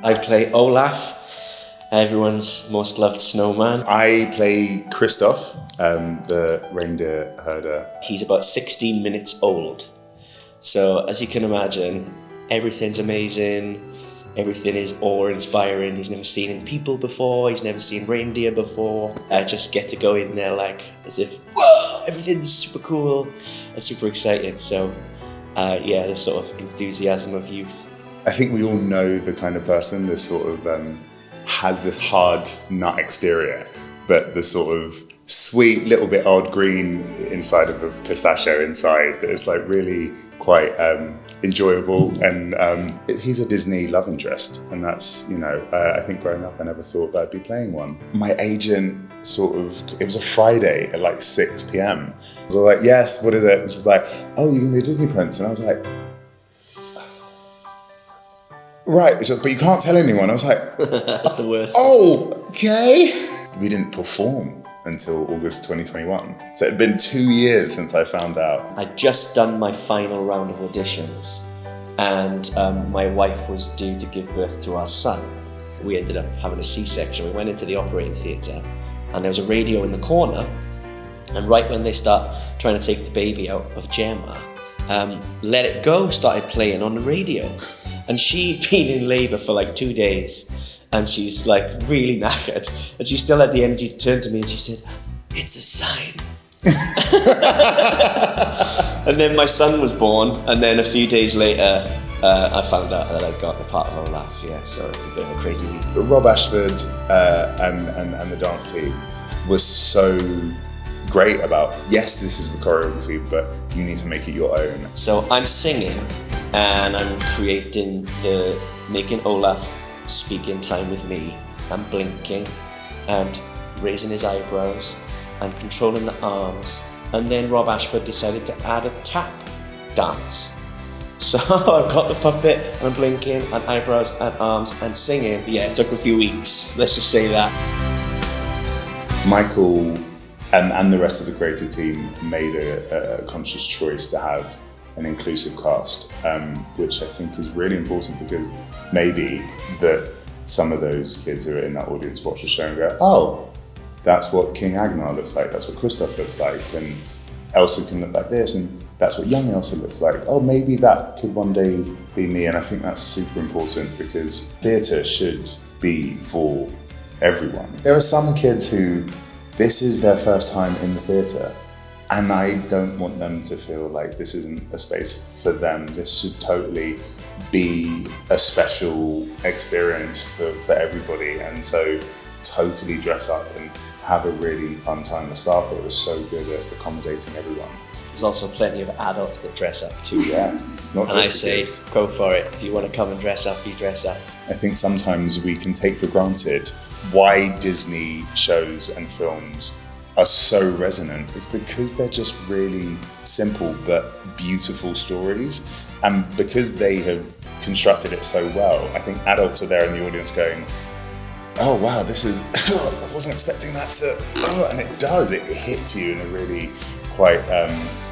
I play Olaf, everyone's most loved snowman. I play Christoph, the reindeer herder. He's about 16 minutes old. So as you can imagine, everything's amazing. Everything is awe-inspiring. He's never seen any people before. He's never seen reindeer before. I just get to go in there like as if, whoa, everything's super cool and super exciting. So yeah, the sort of enthusiasm of youth. I think we all know the kind of person that sort of has this hard nut exterior, but the sort of sweet little bit odd green inside of a pistachio inside that is like really quite enjoyable. And he's a Disney love interest, and that's, you know, I think growing up I never thought that I'd be playing one. My agent it was a Friday at like 6 p.m. I was like, yes, what is it? And she was like, oh, you're gonna be a Disney prince. And I was like, right, but you can't tell anyone. I was like, that's the worst. Oh, okay. We didn't perform until August 2021. So it had been 2 years since I found out. I'd just done my final round of auditions, and my wife was due to give birth to our son. We ended up having a C-section. We went into the operating theatre, and there was a radio in the corner, and right when they start trying to take the baby out of Gemma, Let It Go started playing on the radio. And she'd been in labour for like 2 days, and she's like really knackered, and she still had the energy to turn to me and she said, it's a sign. And then my son was born, and then a few days later I found out that I'd got a part of Olaf. Yeah, so it was a bit of a crazy week. Rob Ashford and the dance team was so great about, yes, this is the choreography, but you need to make it your own. So I'm singing, and I'm making Olaf speak in time with me. I'm blinking and raising his eyebrows and controlling the arms. And then Rob Ashford decided to add a tap dance. So I've got the puppet, and I'm blinking and eyebrows and arms and singing. Yeah, it took a few weeks, let's just say that. Michael and the rest of the creative team made a conscious choice to have an inclusive cast, which I think is really important, because maybe that some of those kids who are in that audience watch the show and go, oh, that's what King Agnar looks like, that's what Christoph looks like, and Elsa can look like this, and that's what young Elsa looks like. Oh, maybe that could one day be me. And I think that's super important, because theatre should be for everyone. There are some kids who this is their first time in the theatre, and I don't want them to feel like this isn't a space for them. This should totally be a special experience for everybody, and so totally dress up and have a really fun time. The staff that was so good at accommodating everyone. There's also plenty of adults that dress up too. Yeah, it's not just and I the say, kids. Go for it. If you want to come and dress up, you dress up. I think sometimes we can take for granted why Disney shows and films are so resonant. It's because they're just really simple but beautiful stories, and because they have constructed it so well, I think adults are there in the audience going, oh wow, this is, I wasn't expecting that to, and it does, it hits you in a really quite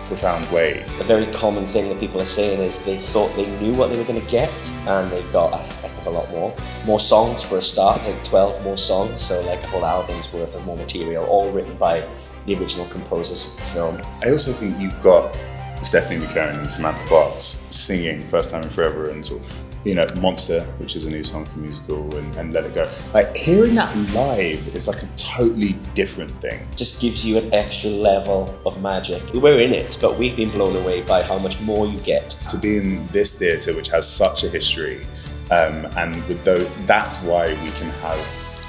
profound way. A very common thing that people are saying is they thought they knew what they were going to get, and they got a heck of a lot more. More songs for a start, like 12 more songs, so like a whole album's worth of more material, all written by the original composers of the film. I also think you've got Stephanie McCarran and Samantha Bartz singing First Time in Forever, and sort of, you know, Monster, which is a new song for musical, and Let It Go. Like, hearing that live is like a totally different thing. Just gives you an extra level of magic. We're in it, but we've been blown away by how much more you get. To be in this theatre, which has such a history, and with that's why we can have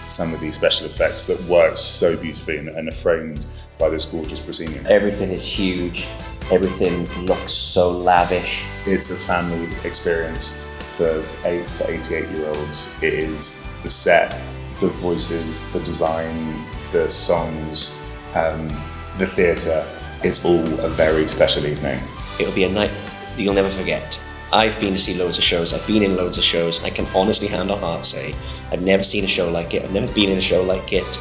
some of these special effects that work so beautifully and are framed by this gorgeous proscenium. Everything is huge. Everything looks so lavish. It's a family experience for 8 to 88-year-olds. It is the set, the voices, the design, the songs, the theatre. It's all a very special evening. It'll be a night that you'll never forget. I've been to see loads of shows, I've been in loads of shows, I can honestly hand on heart say, I've never seen a show like it, I've never been in a show like it,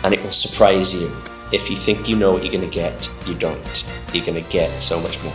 and it will surprise you. If you think you know what you're going to get, you don't. You're going to get so much more.